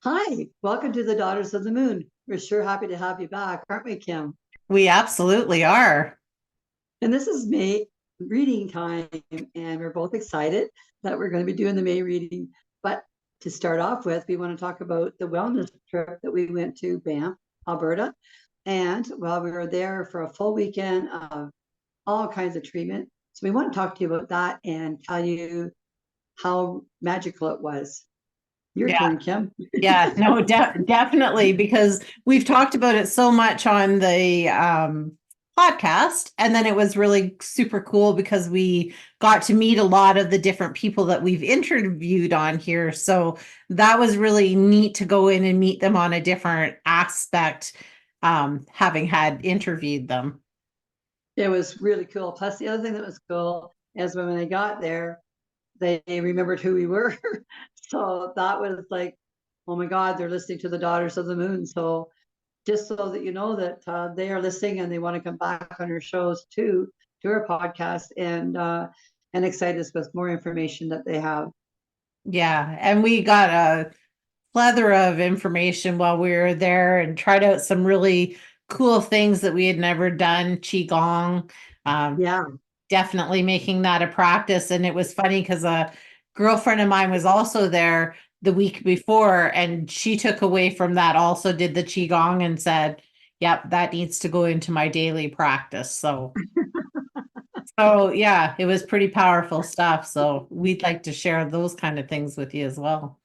Hi, welcome to the Daughters of the Moon. We're sure happy to have you back, aren't we, Kim? We absolutely are. And this is May reading time, and we're both excited that we're going to be doing the May reading. But to start off with, we want to talk about the wellness trip that we went to Banff, Alberta. And while we were there for a full weekend of all kinds of treatment. So we want to talk to you about that and tell you how magical it was. Your Yeah. turn, Kim. Yeah. No, definitely, because we've talked about it so much on the podcast. And then it was really super cool because we got to meet a lot of the different people that we've interviewed on here. So that was really neat to go in and meet them on a different aspect, having had interviewed them. It was really cool. Plus, the other thing that was cool is when they got there, they remembered who we were. So that was like, oh my God, they're listening to the Daughters of the Moon. So just so that you know that they are listening and they want to come back on our shows too, to our podcast, and excite us with more information that they have. Yeah. And we got a plethora of information while we were there and tried out some really cool things that we had never done. Qigong, um, Yeah. definitely making that a practice. And it was funny because a girlfriend of mine was also there the week before, and she took away from that, also did the Qigong and said, yep, that needs to go into my daily practice. So yeah, it was pretty powerful stuff. So we'd like to share those kind of things with you as well.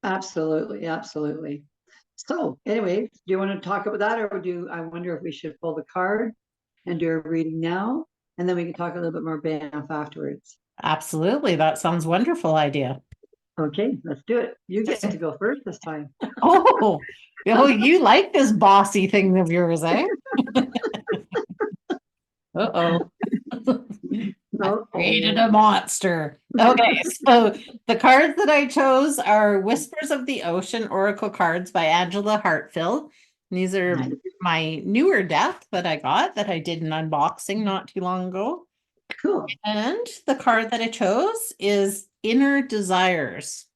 Absolutely, absolutely. So, anyway, do you want to talk about that, or do I wonder if we should pull the card and do a reading now, and then we can talk a little bit more Banff afterwards? Absolutely. That sounds wonderful idea. Okay, let's do it. You get to go first this time. Oh, oh, you like this bossy thing of yours, eh? Uh-oh. I created Oh, a monster. Okay, so the cards that I chose are Whispers of the Ocean Oracle cards by Angela Hartfield. These are nice. my newer deck that I got that I did an unboxing not too long ago. Cool. And the card that I chose is Inner Desires.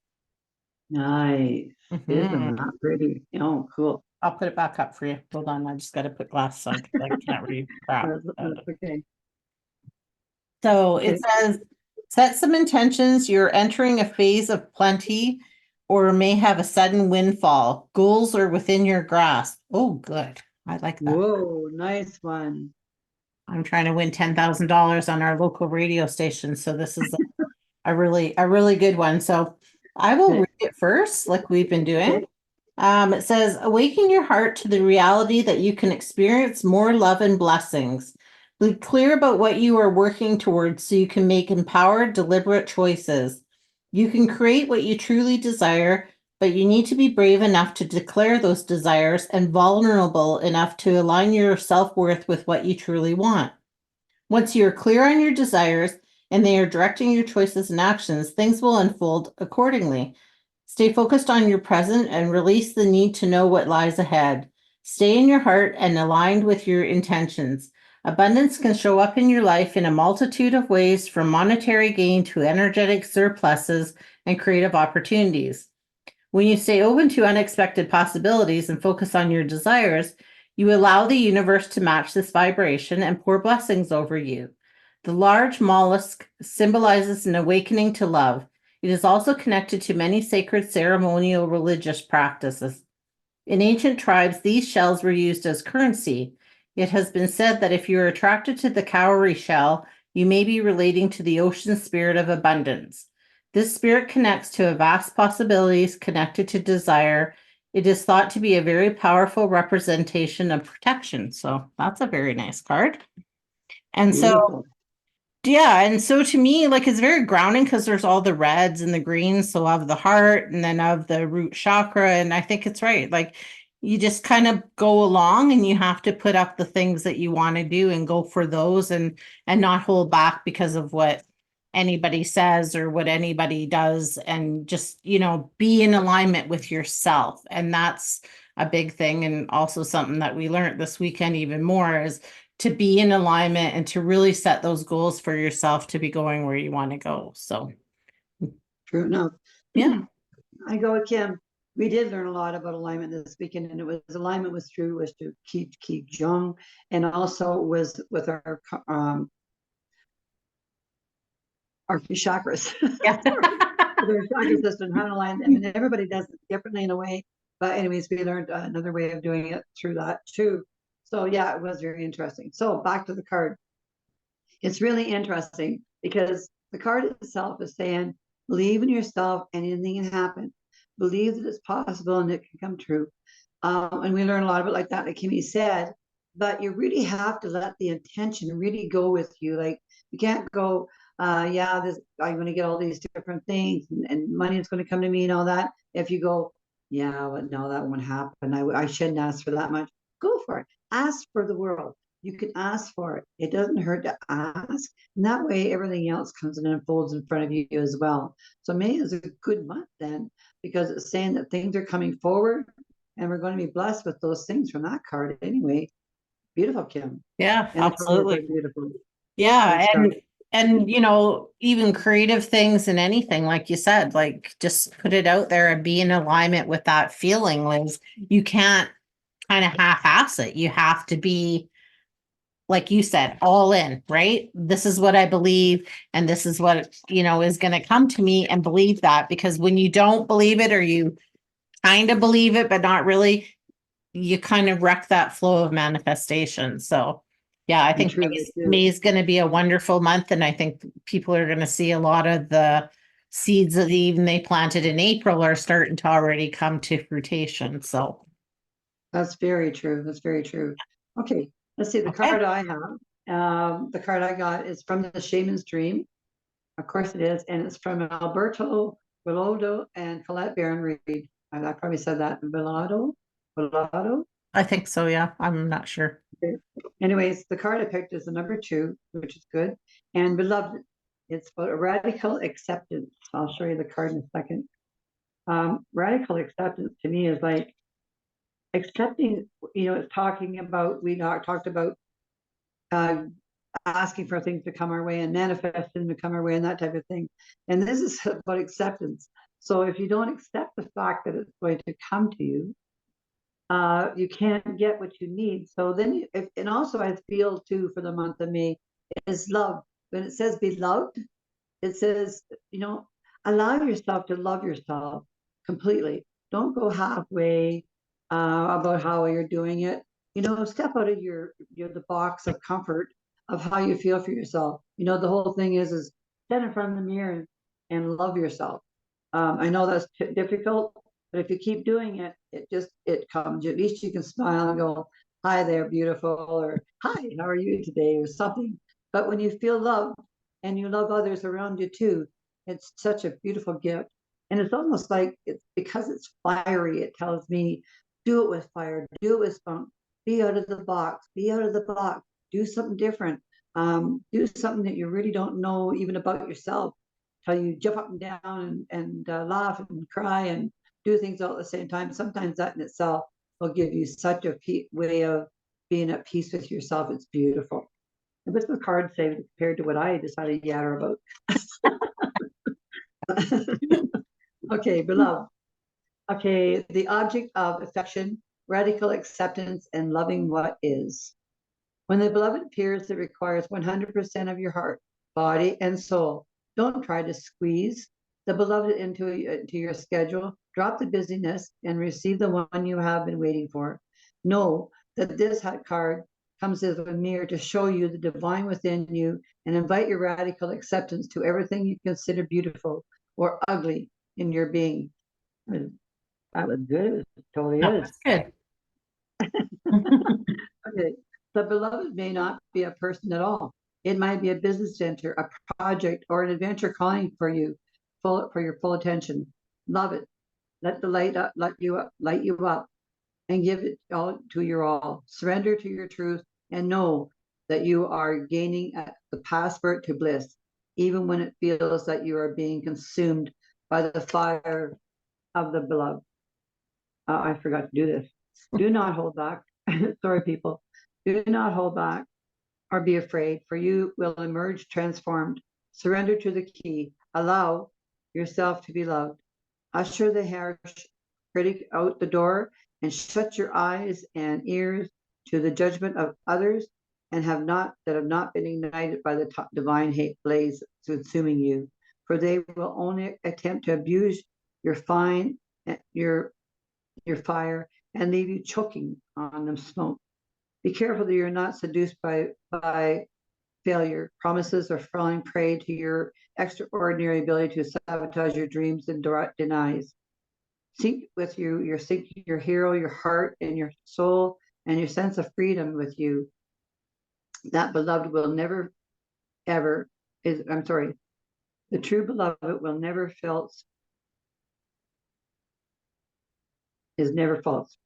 Nice. Isn't Mhm. that pretty? Oh, cool. I'll put it back up for you. Hold on, I just got to put glasses on because I can't read crap. That's okay. So it Okay. says, set some intentions. You're entering a phase of plenty or may have a sudden windfall. Goals are within your grasp. Oh, good. I like that. Whoa, nice one. I'm trying to win $10,000 on our local radio station. So this is a really good one. So I will Okay. read it first, like we've been doing. Okay. It says, awaken your heart to the reality that you can experience more love and blessings. Be clear about what you are working towards so you can make empowered, deliberate choices. You can create what you truly desire, but you need to be brave enough to declare those desires and vulnerable enough to align your self worth with what you truly want. Once you are clear on your desires and they are directing your choices and actions, things will unfold accordingly. Stay focused on your present and release the need to know what lies ahead. Stay in your heart and aligned with your intentions. Abundance can show up in your life in a multitude of ways, from monetary gain to energetic surpluses and creative opportunities. When you stay open to unexpected possibilities and focus on your desires, you allow the universe to match this vibration and pour blessings over you. The large mollusk symbolizes an awakening to love. It is also connected to many sacred ceremonial religious practices. In ancient tribes, these shells were used as currency. It has been said that if you are attracted to the cowrie shell, you may be relating to the ocean spirit of abundance. This spirit connects to a vast possibilities connected to desire. It is thought to be a very powerful representation of protection. So that's a very nice card. And so, Beautiful. yeah, and so to me, like it's very grounding because there's all the reds and the greens, so of the heart and then of the root chakra. And I think it's right. Like you just kind of go along and you have to put up the things that you want to do and go for those and not hold back because of what anybody says or what anybody does, and just, be in alignment with yourself. And that's a big thing. And also something that we learned this weekend even more is to be in alignment and to really set those goals for yourself to be going where you want to go. So True enough. Yeah. I go with Kim. We did learn a lot about alignment this weekend, and it was alignment was to keep Jung, and also was with our chakras. Yeah. Their chakra system, how to align them, and everybody does it differently in a way. But anyways, we learned another way of doing it through that too. So yeah, it was very interesting. So back to the card. It's really interesting because the card itself is saying, believe in yourself and anything can happen. Believe that it's possible and it can come true. And we learn a lot about like that, like Kimmy said, but you really have to let the intention really go with you. Like you can't go, yeah, this I'm going to get all these different things and money is going to come to me and all that. If you go, yeah, well, no, that won't happen. I shouldn't ask for that much. Go for it. Ask for the world. You can ask for it. It doesn't hurt to ask. And that way everything else comes and unfolds in front of you as well. So May is a good month then because it's saying that things are coming forward and we're going to be blessed with those things from that card anyway. Beautiful, Kim. Yeah, And the colors are absolutely. beautiful. Yeah, Good stuff. and even creative things and anything, like you said, like just put it out there and be in alignment with that feeling, Liz. You can't kind of half-ass it. You have to be, like you said, all in, right? This is what I believe, and this is what, is going to come to me, and believe that, because when you don't believe it, or you kind of believe it, but not really, you kind of wreck that flow of manifestation. So yeah, I You think truly do. May's going to be a wonderful month. And I think people are going to see a lot of the seeds that even they planted in April are starting to already come to fruition. So, That's very true. That's very true. Okay, let's see. The okay. card I have, the card I got is from the Shaman's Dream. Of course it is. And it's from Alberto, Villoldo, and Colette Baron-Reid. I probably said that. Villoldo. I think so. Yeah. I'm not sure. Okay. Anyways, the card I picked is the number 2, which is good. And beloved, it's about a radical acceptance. I'll show you the card in a second. Radical acceptance to me is like accepting, it's talking about, we talked about uh, asking for things to come our way and manifesting to come our way and that type of thing. And this is about acceptance. So if you don't accept the fact that it's going to come to you, you can't get what you need. So then, and also I feel too for the month of May is love. When it says be loved, it says, allow yourself to love yourself completely. Don't go halfway about how you're doing it. Step out of the box of comfort of how you feel for yourself. The whole thing is stand in front of the mirror and love yourself. I know that's difficult, but if you keep doing it, it comes. At least you can smile and go, "Hi there, beautiful," or "Hi, how are you today?" or something. But when you feel loved and you love others around you too, it's such a beautiful gift. And it's almost like it's because it's fiery. It tells me, do it with fire, do it with spunk, be out of the box, be out of the box, do something different, do something that you really don't know even about yourself. How you jump up and down and laugh and cry and do things all at the same time. Sometimes that in itself will give you such a way of being at peace with yourself. It's beautiful. And what's the card say compared to what I decided to yatter about? Okay, beloved. Okay, the object of affection, radical acceptance, and loving what is. When the beloved appears, it requires 100% of your heart, body, and soul. Don't try to squeeze the beloved into your schedule. Drop the busyness and receive the one you have been waiting for. Know that this card comes as a mirror to show you the divine within you and invite your radical acceptance to everything you consider beautiful or ugly in your being. That was good. It totally No, is. that's good. Okay. The beloved may not be a person at all. It might be a business venture, a project, or an adventure calling for you, for your full attention. Love it. Let the light you up, and give it all to your all. Surrender to your truth and know that you are gaining the passport to bliss, even when it feels that you are being consumed by the fire of the beloved. I forgot to do this. Do not hold back. Sorry, people. Do not hold back or be afraid, for you will emerge transformed. Surrender to the key. Allow yourself to be loved. Usher the harsh critic out the door and shut your eyes and ears to the judgment of others and have not been ignited by the divine hate blaze consuming you, for they will only attempt to abuse your your fire and leave you choking on the smoke. Be careful that you're not seduced by failure, promises, or falling prey to your extraordinary ability to sabotage your dreams and denies. Seek with you, your hero, your heart, and your soul, and your sense of freedom with you. That beloved will never, ever is. I'm sorry. The true beloved will never false. Is never false.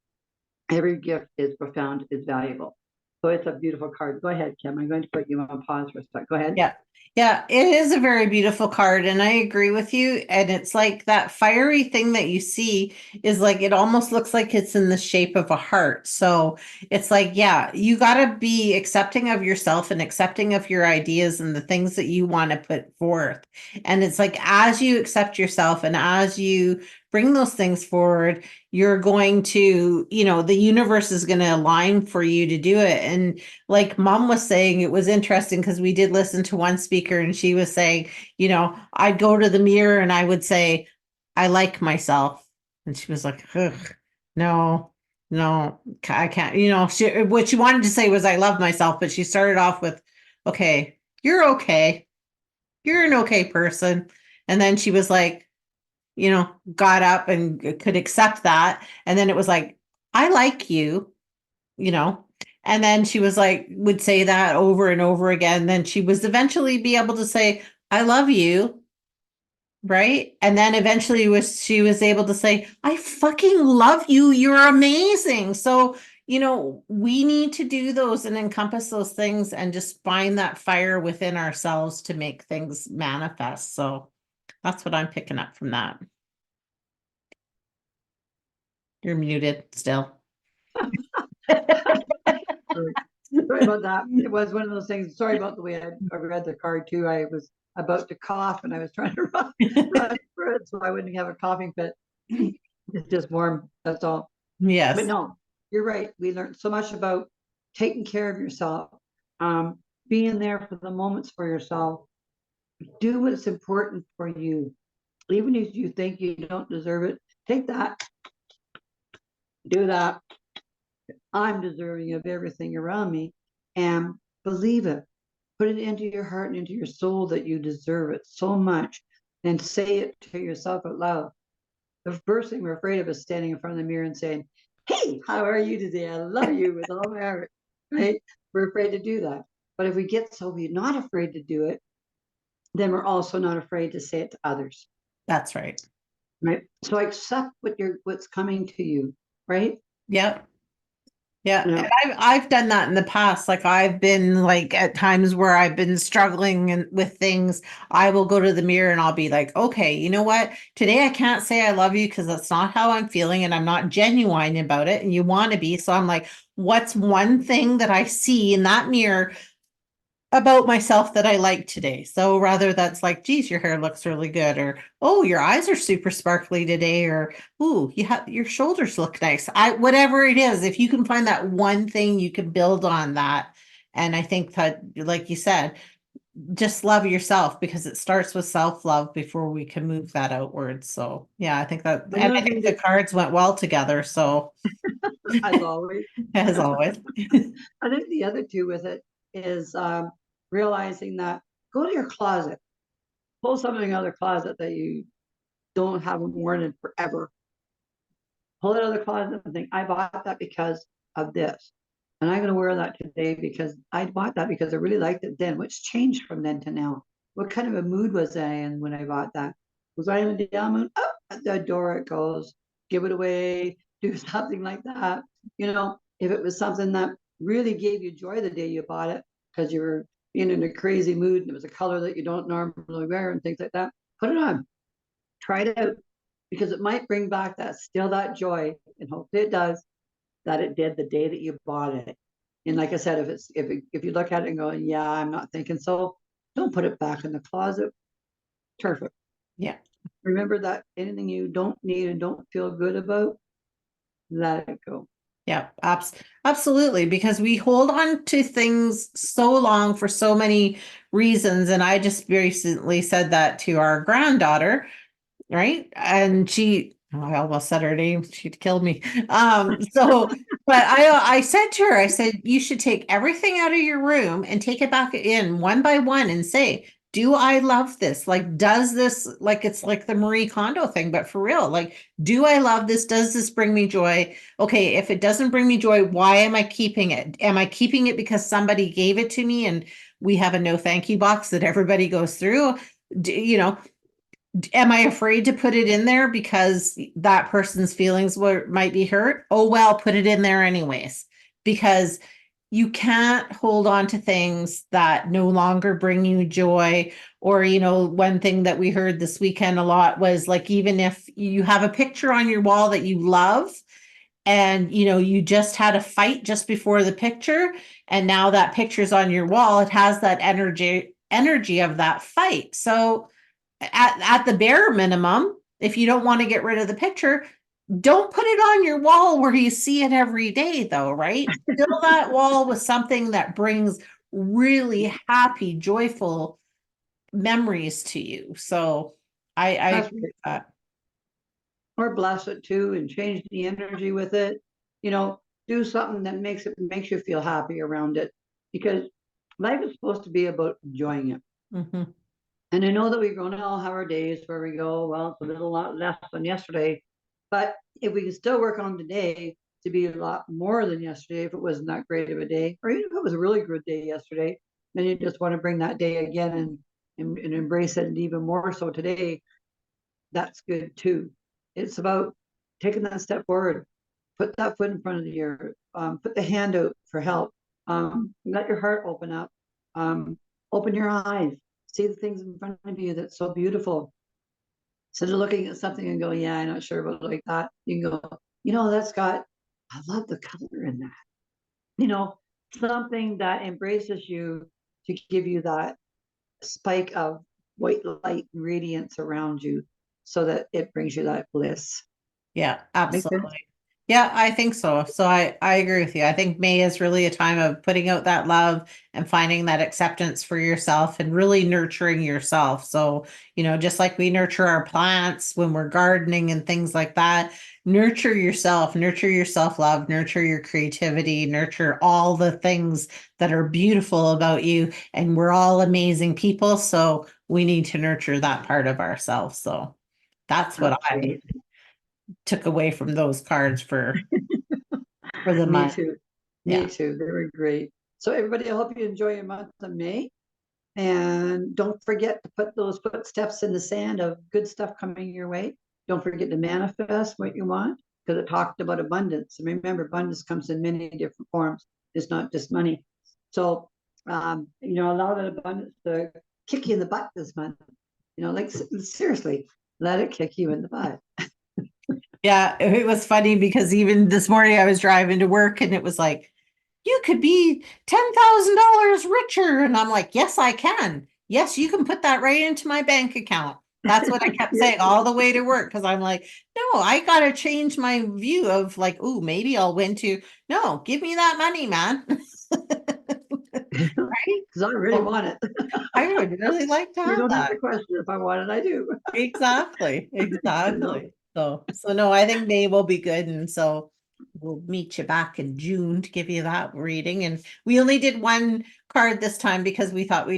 Every gift is profound, is valuable. So it's a beautiful card. Go ahead, Kim. I'm going to put you on pause for a sec. Go ahead. Yeah. Yeah, it is a very beautiful card, and I agree with you. And it's like that fiery thing that you see is like, it almost looks like it's in the shape of a heart. So it's like, yeah, you got to be accepting of yourself and accepting of your ideas and the things that you want to put forth. And it's like, as you accept yourself and as you bring those things forward, you're going to, the universe is going to align for you to do it. And like Mom was saying, it was interesting because we did listen to one speaker and she was saying, I'd go to the mirror and I would say, I like myself. And she was like, ugh, no, I can't, what she wanted to say was, I love myself. But she started off with, okay, you're okay. You're an okay person. And then she was like, got up and could accept that. And then it was like, I like you, and then she was like, would say that over and over again. Then she was eventually be able to say, I love you. Right. And then eventually she was able to say, I fucking love you. You're amazing. So, we need to do those and encompass those things and just find that fire within ourselves to make things manifest. So that's what I'm picking up from that. You're muted still. Sorry about that. It was one of those things. Sorry about the way I read the card too. I was about to cough and I was trying to run through it so I wouldn't have a coughing fit. It's just warm. That's all. Yes. But no, you're right. We learned so much about taking care of yourself, being there for the moments for yourself. Do what's important for you. Even if you think you don't deserve it, take that. Do that. I'm deserving of everything around me, and believe it. Put it into your heart and into your soul that you deserve it so much, and say it to yourself out loud. The first thing we're afraid of is standing in front of the mirror and saying, hey, how are you today? I love you with all my heart, right? We're afraid to do that. But if we get so we're not afraid to do it, then we're also not afraid to say it to others. That's right. Right. So accept what's coming to you, right? Yep. Yeah. No. And I've done that in the past. Like I've been like at times where I've been struggling with things, I will go to the mirror and I'll be like, okay, you know what? Today I can't say I love you because that's not how I'm feeling and I'm not genuine about it. And you want to be. So I'm like, what's one thing that I see in that mirror about myself that I like today? So rather that's like, geez, your hair looks really good, or oh, your eyes are super sparkly today, or ooh, your shoulders look nice. Whatever it is, if you can find that one thing, you can build on that. And I think that, like you said, just love yourself because it starts with self-love before we can move that outwards. So yeah, I think that, and I think the cards went well together. So as always. as always. I think the other two with it is realizing that go to your closet, pull something out of the closet that you don't have worn in forever. Pull it out of the closet and think, I bought that because of this. And I'm going to wear that today because I bought that because I really liked it then. What's changed from then to now? What kind of a mood was I in when I bought that? Was I in a down mood? Oh, at the door it goes. Give it away. Do something like that. If it was something that really gave you joy the day you bought it because you were being in a crazy mood and it was a color that you don't normally wear and things like that, put it on. Try it out because it might bring back that joy, and hopefully it does, that it did the day that you bought it. And like I said, if you look at it and go, yeah, I'm not thinking so, don't put it back in the closet. Perfect. Yeah. Remember that anything you don't need and don't feel good about, let it go. Yeah, absolutely. Because we hold on to things so long for so many reasons. And I just recently said that to our granddaughter, right? And oh, I almost said her name. She'd killed me. But I said to her, I said, you should take everything out of your room and take it back in one by one and say, do I love this? Like, does this, like, it's like the Marie Kondo thing, but for real, like, do I love this? Does this bring me joy? Okay, if it doesn't bring me joy, why am I keeping it? Am I keeping it because somebody gave it to me and we have a no thank you box that everybody goes through? You know, am I afraid to put it in there because that person's feelings might be hurt? Oh, well, put it in there anyways, because you can't hold on to things that no longer bring you joy. Or, one thing that we heard this weekend a lot was like, even if you have a picture on your wall that you love, and you just had a fight just before the picture, and now that picture's on your wall, it has that energy of that fight. So at the bare minimum, if you don't want to get rid of the picture, don't put it on your wall where you see it every day, though, right? Fill that wall with something that brings really happy, joyful memories to you. So I That's agree right. with that. Or bless it too and change the energy with it. Do something that makes you feel happy around it, because life is supposed to be about enjoying it. Mm-hmm. And I know that we're going to all have our days where we go, well, it's a little lot less than yesterday. But if we can still work on today to be a lot more than yesterday, if it wasn't that great of a day, or even if it was a really good day yesterday, then you just want to bring that day again and embrace it, and even more so today, that's good too. It's about taking that step forward, put that foot in front of the ear, put the hand out for help, let your heart open up, open your eyes, see the things in front of you that's so beautiful. Instead of looking at something and go, yeah, I'm not sure about like that, you can go, I love the color in that. You know, something that embraces you to give you that spike of white light and radiance around you so that it brings you that bliss. Yeah, Make sense? absolutely. Yeah, I think so. So I agree with you. I think May is really a time of putting out that love and finding that acceptance for yourself and really nurturing yourself. So, just like we nurture our plants when we're gardening and things like that, nurture yourself, nurture your self-love, nurture your creativity, nurture all the things that are beautiful about you. And we're all amazing people. So we need to nurture that part of ourselves. So that's what I Absolutely. took away from those cards for the Me month. too. Me Yeah. too. They were great. So everybody, I hope you enjoy your month of May. And don't forget to put those footsteps in the sand of good stuff coming your way. Don't forget to manifest what you want, because it talked about abundance. And remember, abundance comes in many different forms. It's not just money. So, allow that abundance to kick you in the butt this month. Like seriously, let it kick you in the butt. Yeah. It was funny because even this morning I was driving to work and it was like, you could be $10,000 richer. And I'm like, yes, I can. Yes, you can put that right into my bank account. That's what I kept Yeah. saying all the way to work because I'm like, no, I got to change my view of like, oh, maybe I'll win too. No, give me that money, man. Right? Because I really So want it. I would really like to You have don't have to that. question if I want it. I do. Exactly. You know? Exactly. So no, I think May will be good. And so we'll meet you back in June to give you that reading. And we only did one card this time because we thought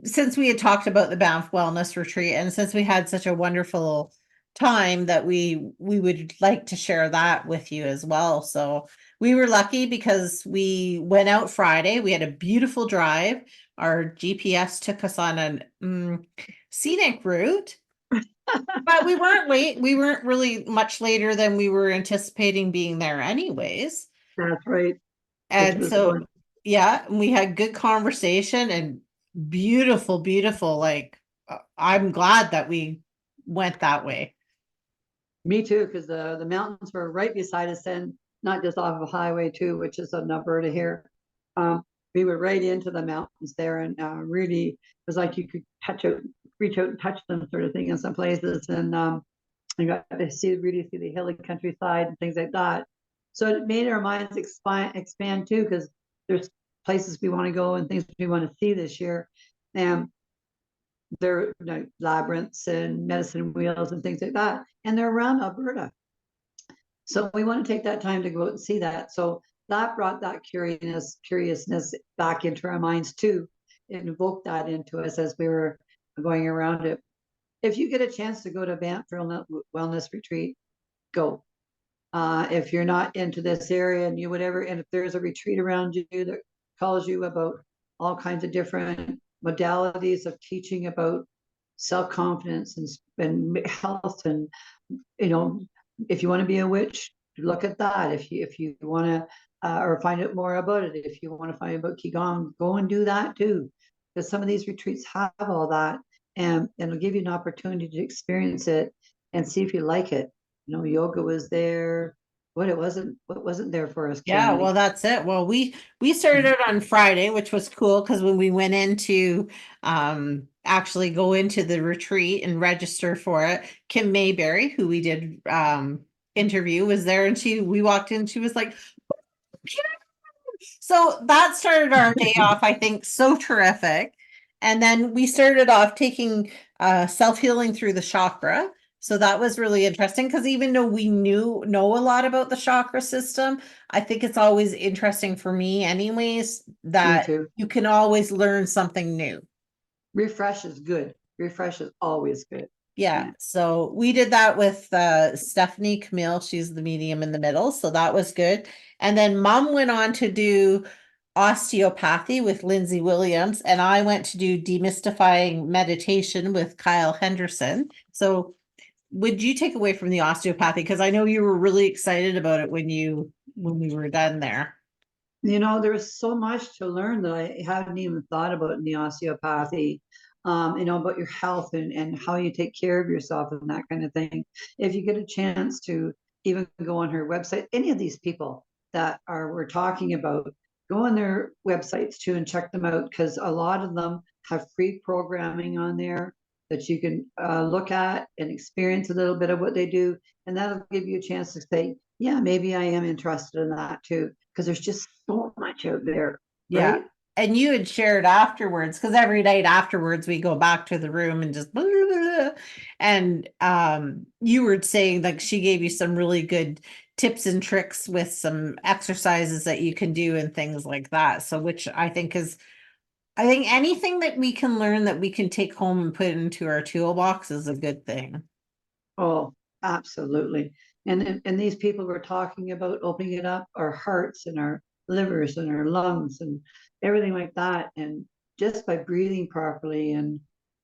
since we had talked about the Banff Wellness Retreat and since we had such a wonderful time that we would like to share that with you as well. So we were lucky because we went out Friday. We had a beautiful drive. Our GPS took us on an scenic route, but we weren't late. We weren't really much later than we were anticipating being there anyways. That's right. Which And was so, one. yeah, we had good conversation and beautiful, beautiful. Like, I'm glad that we went that way. Me too, because the mountains were right beside us, and not just off of Highway 2, which is in Alberta here. Um, we were right into the mountains there, and really, it was like you could touch out reach out and touch them, sort of thing, in some places. And I got to really see the hilly countryside and things like that. So it made our minds expand too, because there's places we want to go and things we want to see this year. And they're labyrinths and medicine wheels and things like that. And they're around Alberta. So we want to take that time to go out and see that. So that brought that curiousness back into our minds too. It invoked that into us as we were going around it. If you get a chance to go to Banff Wellness Retreat, go. If you're not into this area and if there's a retreat around you that calls you about all kinds of different modalities of teaching about self-confidence and health, and if you want to be a witch, look at that. If you want to or find out more about it, if you want to find out about qigong, go and do that too, because some of these retreats have all that, and it'll give you an opportunity to experience it and see if you like it. Yoga was there. What wasn't there for us, Yeah, Kim? well, that's it. Well, we started on Friday, which was cool because when we went into actually go into the retreat and register for it, Kim Mayberry, who we did interview, was there, and we walked in, she was like, so that started our day off, I think, so terrific. And then we started off taking self-healing through the chakra. So that was really interesting because even though we know a lot about the chakra system, I think it's always interesting for me anyways, that you can always learn something new. Refresh is good. Refresh is always good. Yeah. So we did that with Stephanie Camille. She's the medium in the middle. So that was good. And then Mom went on to do osteopathy with Lindsay Williams, and I went to do demystifying meditation with Kyle Henderson. So would you take away from the osteopathy? Because I know you were really excited about it when we were done there. There's so much to learn that I haven't even thought about in the osteopathy, about your health and how you take care of yourself and that kind of thing. If you get a chance to even go on her website, any of these people that we're talking about, go on their websites too and check them out, because a lot of them have free programming on there that you can look at and experience a little bit of what they do. And that'll give you a chance to say, yeah, maybe I am interested in that too, because there's just so much out there. Yeah. Right? And you had shared afterwards, because every night afterwards we go back to the room and just blah, blah, blah. And you were saying like she gave you some really good tips and tricks with some exercises that you can do and things like that. So which I think anything that we can learn that we can take home and put into our toolbox is a good thing. Oh, absolutely. And these people were talking about opening it up, our hearts and our livers and our lungs and everything like that. And just by breathing properly and,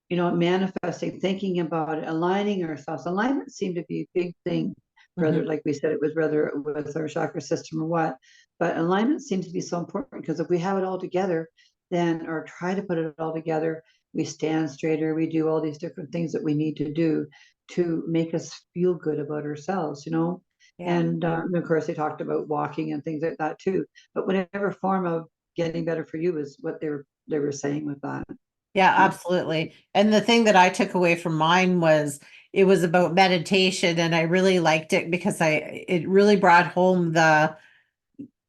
manifesting, thinking about it, aligning ourselves. Alignment seemed to be a big thing, whether, like we said, it was whether with our chakra system or what. But alignment seems to be so important, because if we have it all together, then, or try to put it all together, we stand straighter, we do all these different things that we need to do to make us feel good about ourselves, Yeah. And of course, they talked about walking and things like that too. But whatever form of getting better for you is what they were saying with that. Yeah, absolutely. And the thing that I took away from mine was it was about meditation, and I really liked it because it really brought home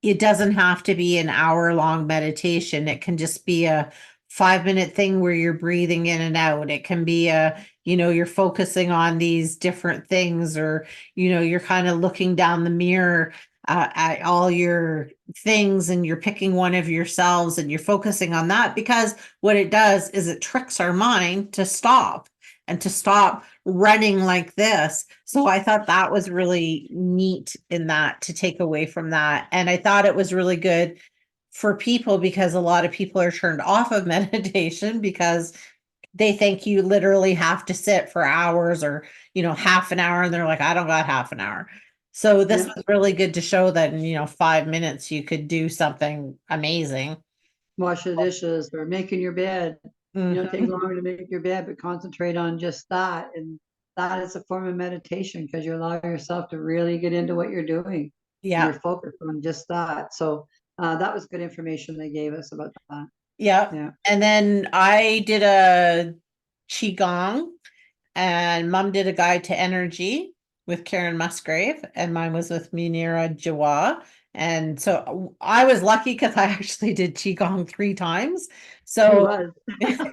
it doesn't have to be an hour-long meditation. It can just be a 5-minute thing where you're breathing in and out. It can be you're focusing on these different things, or, you're kind of looking down the mirror at all your things, and you're picking one of yourselves and you're focusing on that, because what it does is it tricks our mind to stop and to stop running like this. So I thought that was really neat in that, to take away from that. And I thought it was really good for people, because a lot of people are turned off of meditation because they think you literally have to sit for hours or, half an hour. And they're like, I don't got half an hour. So this was really good to show that in, 5 minutes, you could do something amazing. Wash the dishes or making your bed. Take longer to make your bed, but concentrate on just that. And that is a form of meditation, because you allow yourself to really get into what you're doing. Yeah. You're focused on just that. So that was good information they gave us about that. Yeah. And then I did a Qigong, and Mom did a guide to energy with Karen Musgrave, and mine was with Munira Jawad. And so I was lucky because I actually did Qigong 3 times. He So was.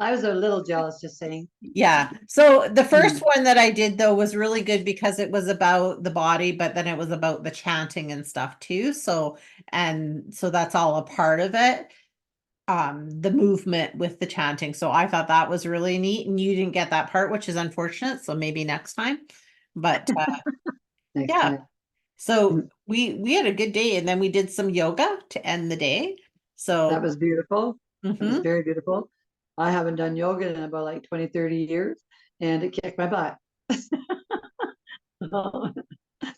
I was a little jealous, just saying. yeah. So the first Mm. one that I did though was really good because it was about the body, but then it was about the chanting and stuff too. So that's all a part of it. The movement with the chanting. So I thought that was really neat, and you didn't get that part, which is unfortunate. So maybe next time. But Next yeah. time. So Mm. we had a good day, and then we did some yoga to end the day. That So was beautiful. That was mhm. very beautiful. I haven't done yoga in about like 20, 30 years, and it kicked my butt.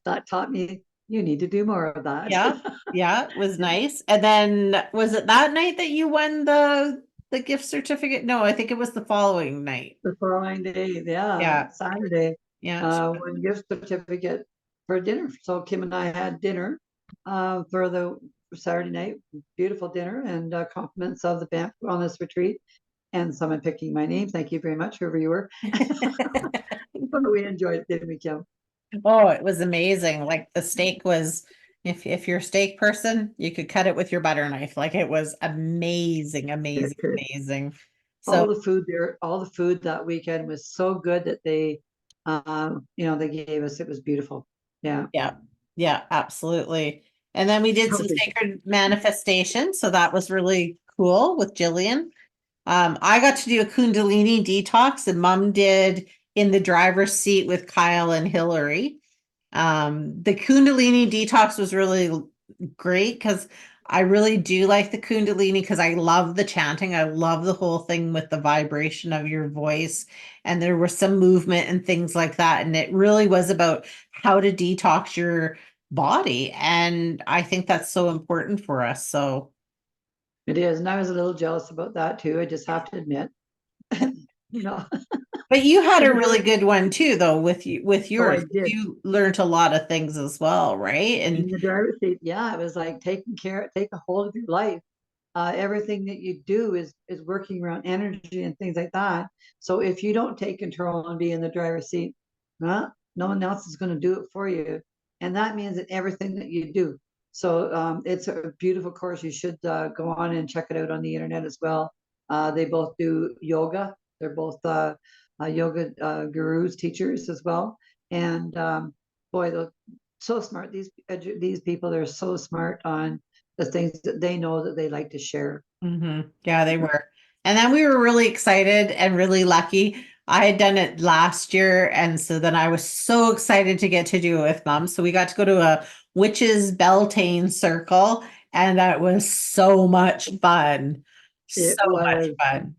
That taught me you need to do more of that. Yeah, yeah, it was nice. And then was it that night that you won the gift certificate? No, I think it was the following night. The following day, yeah, Yeah, Saturday, yeah. one gift certificate for dinner. So Kim and I had dinner for the Saturday night, beautiful dinner, and compliments of the Banff Wellness Retreat, and someone picking my name. Thank you very much, whoever you were. But we enjoyed it, didn't we, Kim? Oh, it was amazing. Like the steak was, if you're a steak person, you could cut it with your butter knife. Like it was amazing, amazing, amazing. So All the food there, all the food that weekend was so good that they gave us. It was beautiful. Yeah. yeah, yeah, absolutely. And then we did some Healthy. sacred manifestation. So that was really cool with Jillian. I got to do a Kundalini detox, and Mom did in the driver's seat with Kyle and Hillary. The Kundalini detox was really great because I really do like the Kundalini because I love the chanting. I love the whole thing with the vibration of your voice. And there was some movement and things like that. And it really was about how to detox your body. And I think that's so important for us. So It is. And I was a little jealous about that too. I just have to admit, you know, but you had the a really driver, good one too, though, with oh, yours. I did. You learned a lot of things as well, right? In And the driver's seat, yeah, it was like take a hold of your life. Everything that you do is working around energy and things like that. So if you don't take control and be in the driver's seat, no one else is going to do it for you, and that means that everything that you do. So it's a beautiful course. You should go on and check it out on the internet as well. They both do yoga. They're both yoga gurus, teachers as well. And boy, they're so smart. These people, they're so smart on the things that they know that they like to share. yeah, they were. And then we were really excited and really lucky. I had done it last year, and so then I was so excited to get to do it with Mom. So we got to go to a witches Beltane circle, and that was so much fun. It So much was, fun.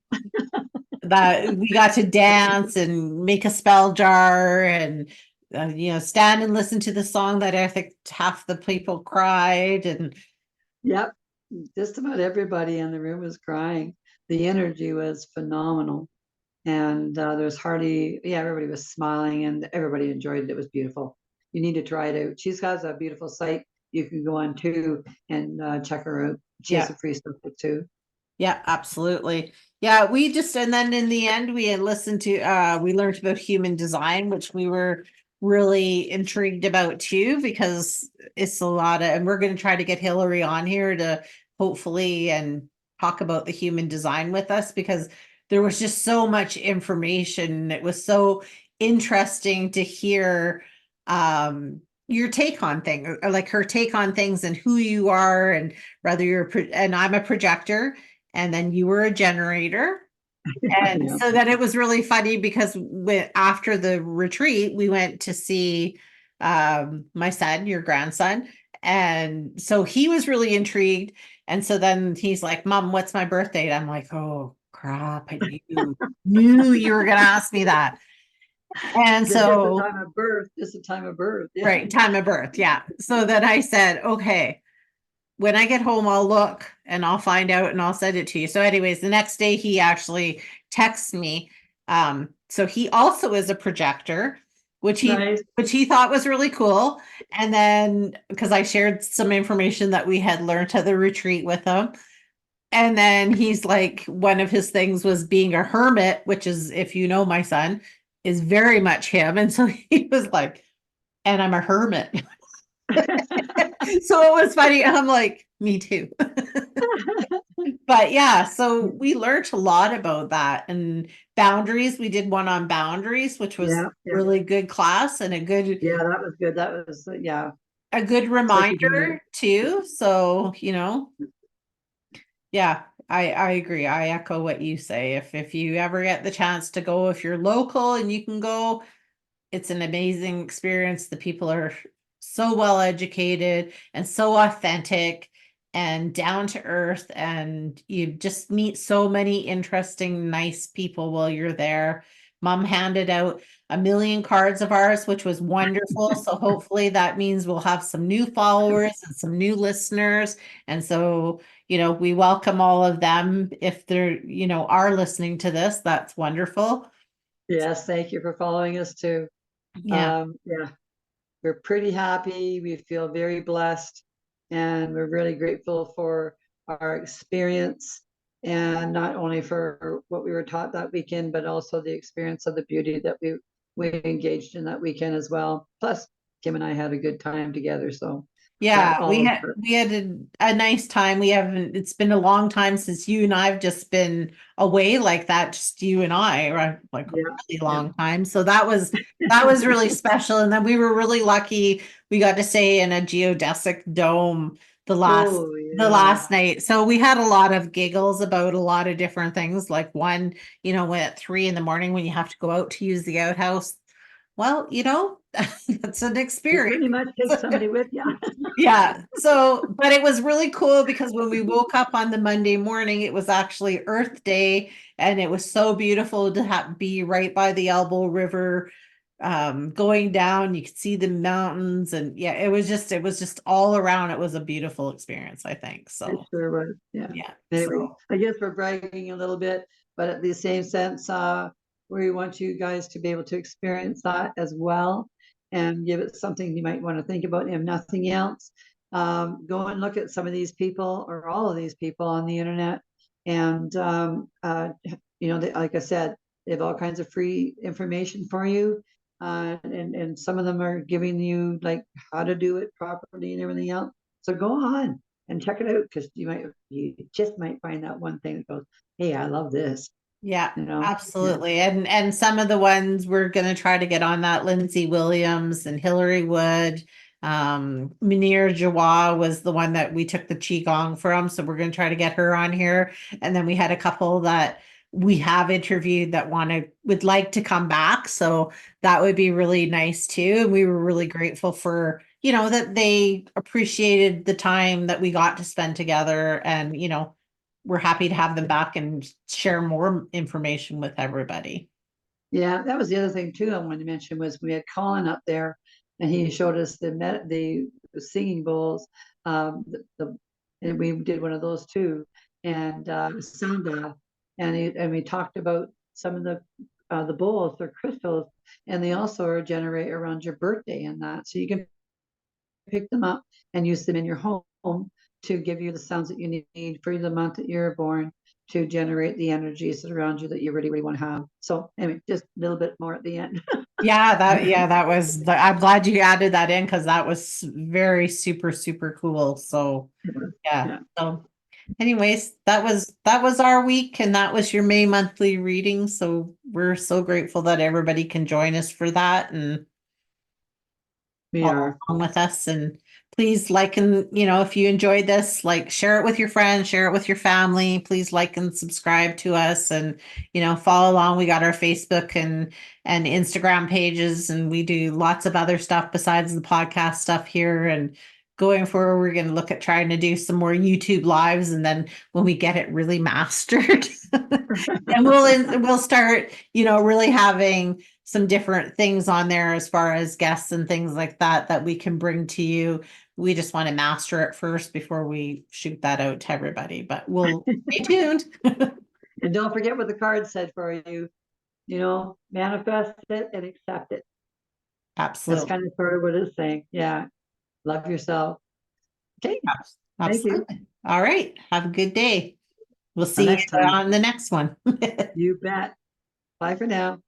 That we got to dance and make a spell jar and stand and listen to the song that I think half the people cried. And yep, just about everybody in the room was crying. The energy was phenomenal. And there's hardly, yeah, everybody was smiling and everybody enjoyed it. It was beautiful. You need to try it out. She's got a beautiful site you can go on too and check her out. She has yeah, a free stuff too. yeah, absolutely. Yeah, and then in the end, we had listened to, we learned about human design, which we were really intrigued about too, because it's a lot of, and we're going to try to get Hillary on here to hopefully and talk about the human design with us because there was just so much information. It was so interesting to hear your take on things, or like her take on things and who you are, and whether and I'm a projector and then you were a generator. And Yeah. so then it was really funny because after the retreat, we went to see my son, your grandson. And so he was really intrigued. And so then he's like, Mom, what's my birth date? I'm like, oh, crap. Knew you were going to ask me that. And Just the so, time of birth, just the time of birth. Yeah. right, time of birth. Yeah. So then I said, okay, when I get home, I'll look and I'll find out and I'll send it to you. So, anyways, the next day he actually texts me. So he also is a projector, Nice. which he thought was really cool. And then because I shared some information that we had learned at the retreat with him. And then he's like, one of his things was being a hermit, which is, if you know my son, is very much him. And so he was like, and I'm a hermit. So it was funny. I'm like, me too. But yeah, so we learned a lot about that and boundaries. We did one on boundaries, which was Yeah, yeah, really good class and yeah, that was good. That was, yeah, a good especially when you're, reminder too. So, yeah, I agree. I echo what you say. If you ever get the chance to go, if you're local and you can go, it's an amazing experience. The people are so well educated and so authentic and down to earth, and you just meet so many interesting, nice people while you're there. Mom handed out a million cards of ours, which was wonderful. So hopefully that means we'll have some new followers and some new listeners. And so, we welcome all of them. If they're, are listening to this, that's wonderful. yes, thank you for following us too. Yeah. Yeah, we're pretty happy. We feel very blessed, and we're really grateful for our experience, and not only for what we were taught that weekend, but also the experience of the beauty that we engaged in that weekend as well. Plus, Kim and I had a good time together, so that Yeah, we all. had we had a nice time. It's been a long time since you and I've just been away like that, just you and I, right? Like a Yeah, really yeah. long time. So that was really special. And then we were really lucky. We got to stay in a geodesic dome the last Oh the yeah. last night. So we had a lot of giggles about a lot of different things. Like one, when at 3 a.m. when you have to go out to use the outhouse. Well, that's an You experience. pretty much take somebody with you. Yeah. So, but it was really cool because when we woke up on the Monday morning, it was actually Earth Day, and it was so beautiful to be right by the Elbow River, going down. You could see the mountains, and yeah, it was just all around. It was a beautiful experience, I think. It So, sure was. Yeah. yeah. Anyway, So, I guess we're bragging a little bit, but at the same sense, we want you guys to be able to experience that as well and give it something you might want to think about, if nothing else. Go and look at some of these people or all of these people on the internet. And, like I said, they have all kinds of free information for you. And some of them are giving you like how to do it properly and everything else. So go on and check it out, because you just might find that one thing that goes, hey, I love this, yeah, Yeah. absolutely. And some of the ones we're going to try to get on that Lindsay Williams and Hillary Wood. Munir Jawah was the one that we took the Qigong from. So we're going to try to get her on here. And then we had a couple that we have interviewed that would like to come back. So that would be really nice too. And we were really grateful for, that they appreciated the time that we got to spend together, and, we're happy to have them back and share more information with everybody. Yeah, that was the other thing too I wanted to mention was we had Colin up there, and he showed us the singing bowls, and we did one of those too, and sound bath, and we talked about some of the bowls. They're crystals, and they also are generate around your birthday and that, so you can pick them up and use them in your home to give you the sounds that you need for the month that you're born, to generate the energies around you that you really, really want to have. So anyway, just a little bit more at the end. I'm glad you added that in because that was very super, super cool. So yeah. Yeah. So anyways, that was our week, and that was your May monthly reading. So we're so grateful that everybody can join us for that and We follow are. along with us. And please like, and if you enjoyed this, like, share it with your friends, share it with your family. Please like and subscribe to us, and follow along. We got our Facebook and Instagram pages, and we do lots of other stuff besides the podcast stuff here. And going forward, we're going to look at trying to do some more YouTube lives, and then when we get it really mastered, and we'll start, really having some different things on there as far as guests and things like that we can bring to you. We just want to master it first before we shoot that out to everybody, but we'll stay tuned. And don't forget what the card said for you. Manifest it and accept it. That's Absolutely. kind of sort of what it's saying. Yeah. Love yourself. Okay. Thank you. Absolutely. All right. Have a good day. We'll see you next time. on the next one. You bet. Bye for now.